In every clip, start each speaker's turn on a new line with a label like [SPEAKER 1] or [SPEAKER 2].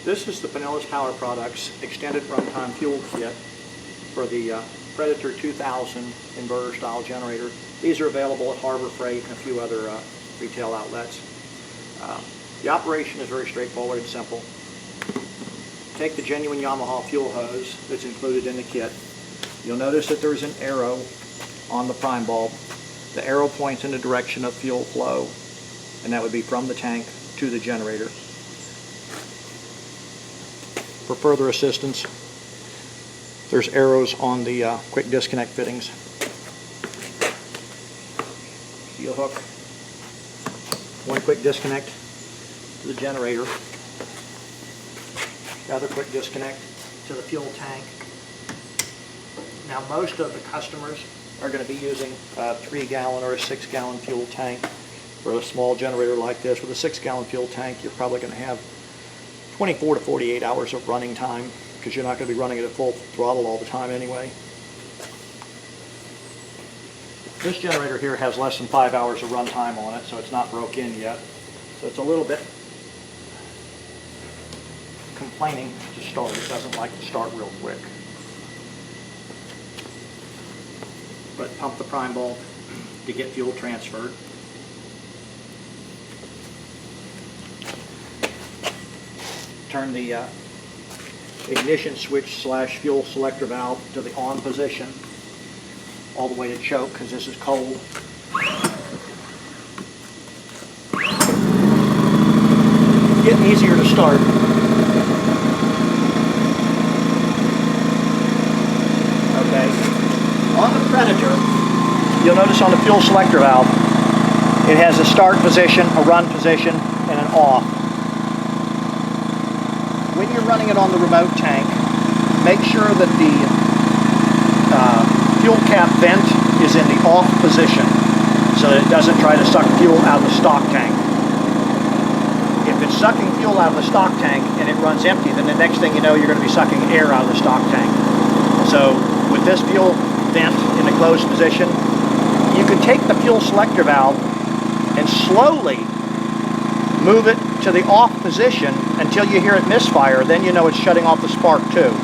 [SPEAKER 1] This is the Pinellas Power Products Extended Runtime Fuel Kit for the Predator 2000 inverter style generator. These are available at Harbor Freight and a few other retail outlets. The operation is very straightforward and simple. Take the genuine Yamaha fuel hose that's included in the kit. You'll notice that there's an arrow on the prime bulb. The arrow points in the direction of fuel flow, and that would be from the tank to the generator. For further assistance, there's arrows on the quick disconnect fittings. Steel hook, one quick disconnect to the generator, the other quick disconnect to the fuel tank. Now most of the customers are going to be using a 3-gallon or a 6-gallon fuel tank. For a small generator like this, with a 6-gallon fuel tank, you're probably going to have 24 to 48 hours of running time, because you're not going to be running it at full throttle all the time anyway. This generator here has less than 5 hours of run time on it, so it's not broke in yet. So it's a little bit complaining to start. It doesn't like to start real quick. But pump the prime bulb to get fuel transferred. Turn the ignition switch / fuel selector valve to the on position all the way to choke, because this is cold. Getting easier to start. Okay. On the Predator, you'll notice on the fuel selector valve, it has a start position, a run position, and an off. When you're running it on the remote tank, make sure that the fuel cap vent is in the off position so that it doesn't try to suck fuel out of the stock tank. If it's sucking fuel out of the stock tank and it runs empty, then the next thing you know, you're going to be sucking air out of the stock tank. So with this fuel vent in the closed position, you can take the fuel selector valve and slowly move it to the off position until you hear it misfire. Then you know it's shutting off the spark too.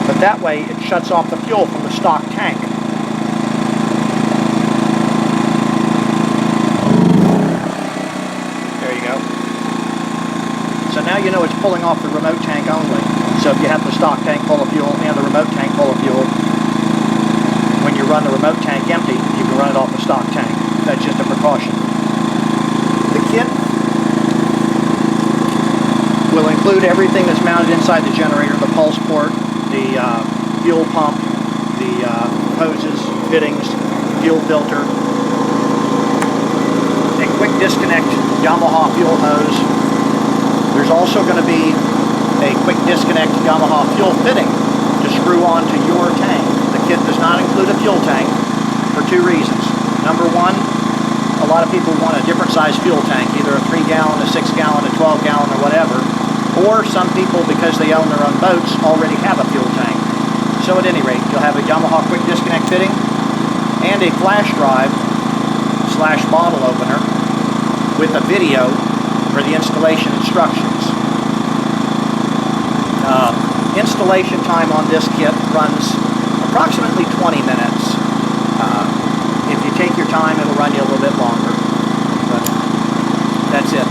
[SPEAKER 1] But that way it shuts off the fuel from the stock tank. There you go. So now you know it's pulling off the remote tank only. So if you have the stock tank full of fuel and the remote tank full of fuel, when you run the remote tank empty, you can run it off the stock tank. That's just a precaution. The kit will include everything that's mounted inside the generator: the pulse port, the fuel pump, the hoses, fittings, fuel filter, a quick disconnect Yamaha fuel hose. There's also going to be a quick disconnect Yamaha fuel fitting to screw onto your tank. The kit does not include a fuel tank for two reasons. Number one, a lot of people want a different size fuel tank, either a 3-gallon, a 6-gallon, a 12-gallon, or whatever. Or some people, because they own their own boats, already have a fuel tank. So at any rate, you'll have a Yamaha quick disconnect fitting and a flash drive / bottle opener with a video for the installation instructions. Installation time on this kit runs approximately 20 minutes. If you take your time, it'll run you a little bit longer. But that's it.